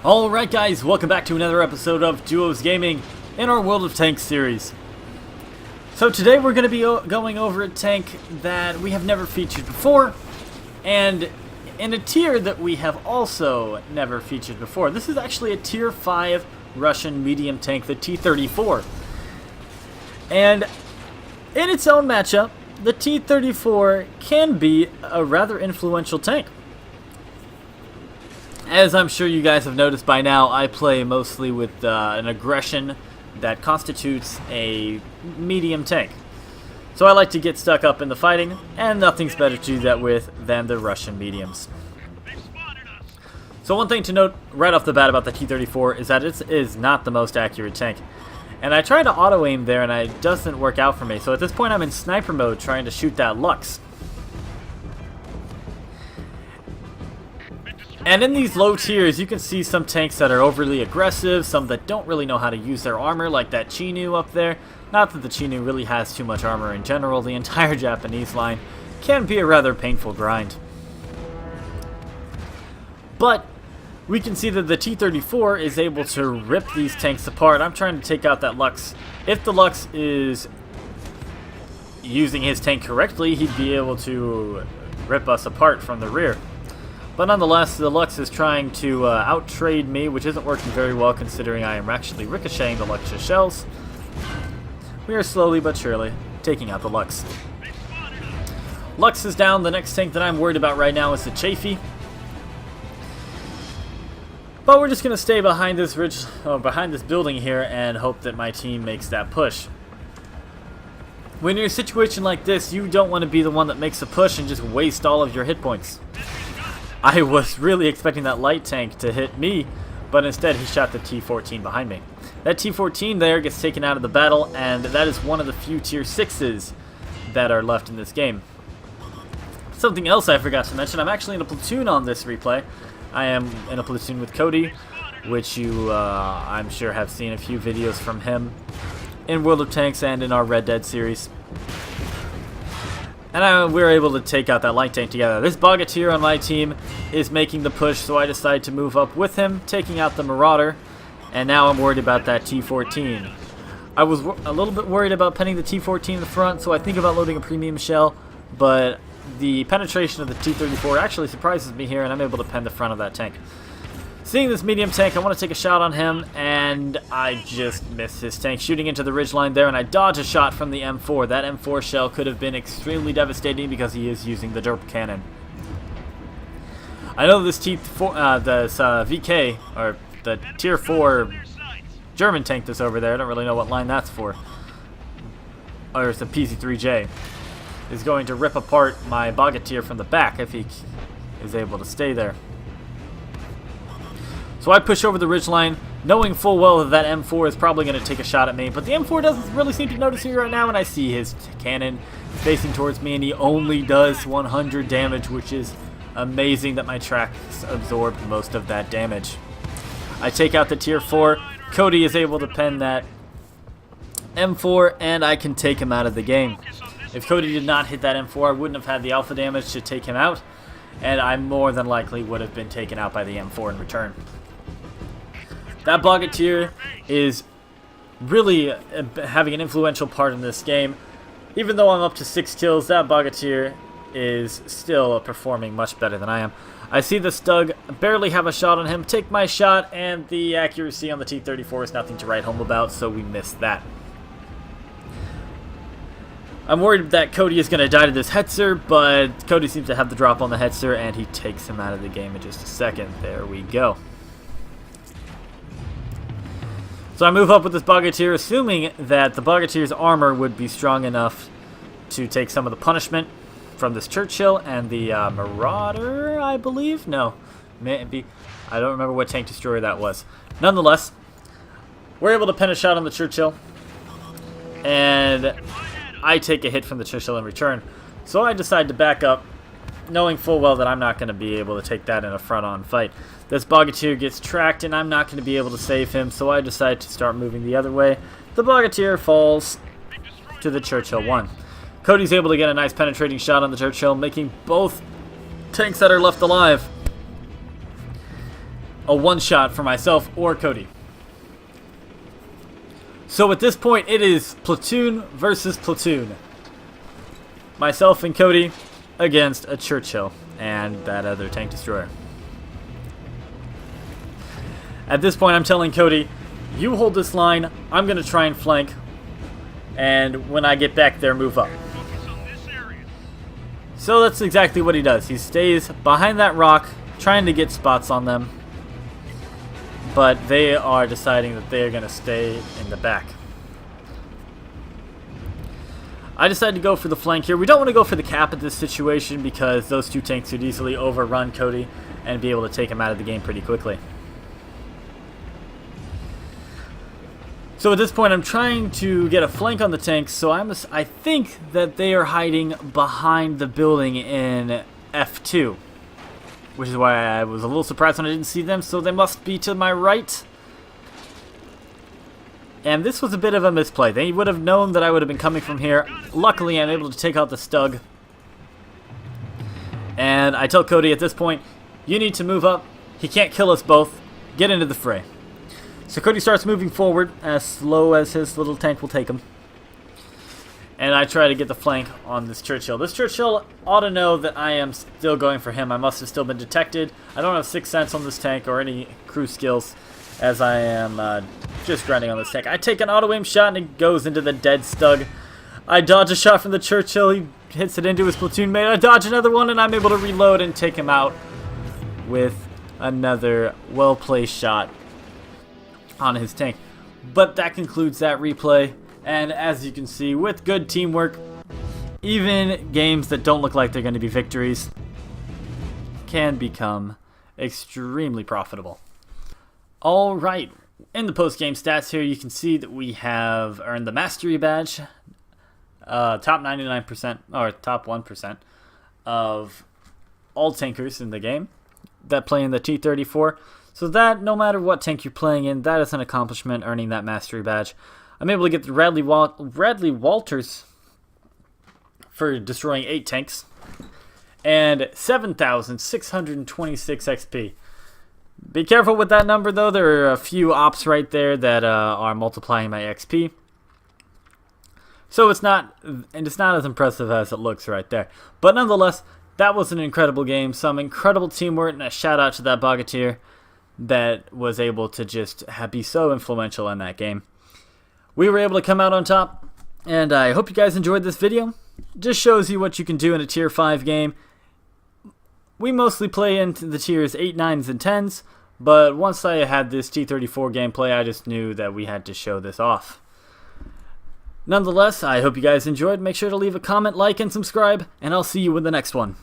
Alright guys, welcome back to another episode of Duos Gaming in our World of Tanks series. So today we're going to be going over a tank that we have never featured before, and in a tier that we have also never featured before. This is actually a tier 5 Russian medium tank, the T-34. And in its own matchup, the T-34 can be a rather influential tank. As I'm sure you guys have noticed by now, I play mostly with an aggression that constitutes a medium tank. So I like to get stuck up in the fighting, and nothing's better to do that with than the Russian mediums. So one thing to note right off the bat about the T-34 is that it is not the most accurate tank. And I tried to auto-aim there, and it doesn't work out for me. So at this point I'm in sniper mode trying to shoot that Lux. And in these low tiers, you can see some tanks that are overly aggressive, some that don't really know how to use their armor, like that Chinu up there. Not that the Chinu really has too much armor in general, the entire Japanese line can be a rather painful grind. But we can see that the T-34 is able to rip these tanks apart. I'm trying to take out that Lux. If the Lux is using his tank correctly, he'd be able to rip us apart from the rear. But nonetheless, the Lux is trying to out-trade me, which isn't working very well considering I am actually ricocheting the Lux's shells. We are slowly but surely taking out the Lux. Lux is down. The next tank that I'm worried about right now is the Chafee. But we're just going to stay behind this behind this building here and hope that my team makes that push. When you're in a situation like this, you don't want to be the one that makes a push and just waste all of your hit points. I was really expecting that light tank to hit me, but instead he shot the T-14 behind me. That T-14 there gets taken out of the battle, and that is one of the few tier 6s that are left in this game. Something else I forgot to mention, I'm actually in a platoon on this replay. I am in a platoon with Cody, which you, I'm sure, have seen a few videos from him in World of Tanks and in our Red Dead series. And we were able to take out that light tank together. This Bogatyr on my team is making the push, so I decided to move up with him, taking out the Marauder. And now I'm worried about that T-14. I was a little bit worried about penning the T-14 in the front, so I think about loading a premium shell. But the penetration of the T-34 actually surprises me here, and I'm able to pen the front of that tank. Seeing this medium tank, I want to take a shot on him, and I just missed his tank shooting into the ridgeline there, and I dodge a shot from the M4. That M4 shell could have been extremely devastating because he is using the derp cannon. I know this T4, this VK, or the Tier 4 German tank that's over there, I don't really know what line that's for, or it's a PC3J, is going to rip apart my Bogatyr from the back if he is able to stay there. So I push over the ridgeline, knowing full well that that M4 is probably going to take a shot at me, but the M4 doesn't really seem to notice me right now, and I see his cannon facing towards me, and he only does 100 damage, which is amazing that my tracks absorbed most of that damage. I take out the Tier 4, Cody is able to pen that M4, and I can take him out of the game. If Cody did not hit that M4, I wouldn't have had the alpha damage to take him out, and I more than likely would have been taken out by the M4 in return. That Bogatyr is really having an influential part in this game. Even though I'm up to 6 kills, that Bogatyr is still performing much better than I am. I see the Stug, barely have a shot on him, take my shot, and the accuracy on the T-34 is nothing to write home about, so we missed that. I'm worried that Cody is going to die to this Hetzer, but Cody seems to have the drop on the Hetzer, and he takes him out of the game in just a second. There we go. So I move up with this Bogatyr, assuming that the Bogatyr's armor would be strong enough to take some of the punishment from this Churchill and the Marauder, I believe? No, maybe. I don't remember what tank destroyer that was. Nonetheless, we're able to pen a shot on the Churchill, and I take a hit from the Churchill in return. So I decide to back up, knowing full well that I'm not going to be able to take that in a front-on fight. This Bogatyr gets tracked, and I'm not going to be able to save him, so I decide to start moving the other way. The Bogatyr falls to the Churchill 1. Cody's able to get a nice penetrating shot on the Churchill, making both tanks that are left alive a one-shot for myself or Cody. So at this point, it is platoon versus platoon. Myself and Cody against a Churchill and that other tank destroyer. At this point, I'm telling Cody, you hold this line, I'm going to try and flank, and when I get back there, move up. So that's exactly what he does. He stays behind that rock, trying to get spots on them, but they are deciding that they are going to stay in the back. I decided to go for the flank here. We don't want to go for the cap at this situation because those two tanks could easily overrun Cody and be able to take him out of the game pretty quickly. So at this point, I'm trying to get a flank on the tanks, so I think that they are hiding behind the building in F2, which is why I was a little surprised when I didn't see them, so they must be to my right. And this was a bit of a misplay. They would have known that I would have been coming from here. Luckily, I'm able to take out the Stug. And I tell Cody at this point, you need to move up. He can't kill us both. Get into the fray. So Cody starts moving forward as slow as his little tank will take him. And I try to get the flank on this Churchill. This Churchill ought to know that I am still going for him. I must have still been detected. I don't have 6th Sense on this tank or any crew skills, as I am just grinding on this tank. I take an auto-aim shot and it goes into the dead Stug. I dodge a shot from the Churchill. He hits it into his platoon mate. I dodge another one and I'm able to reload and take him out with another well-placed shot on his tank. But that concludes that replay. And as you can see, with good teamwork, even games that don't look like they're going to be victories can become extremely profitable. Alright, in the post-game stats here, you can see that we have earned the Mastery Badge, top 99%, or top 1% of all tankers in the game that play in the T-34. So that, no matter what tank you're playing in, that is an accomplishment, earning that Mastery Badge. I'm able to get the Radley Walters for destroying 8 tanks, and 7,626 XP. Be careful with that number, though. There are a few ops right there that are multiplying my XP. So it's not as impressive as it looks right there. But nonetheless, that was an incredible game. Some incredible teamwork, and a shout out to that Bogatyr that was able to just be so influential in that game. We were able to come out on top, and I hope you guys enjoyed this video. Just shows you what you can do in a Tier 5 game. We mostly play into the tiers 8, 9s, and 10s, but once I had this T-34 gameplay, I just knew that we had to show this off. Nonetheless, I hope you guys enjoyed. Make sure to leave a comment, like, and subscribe, and I'll see you in the next one.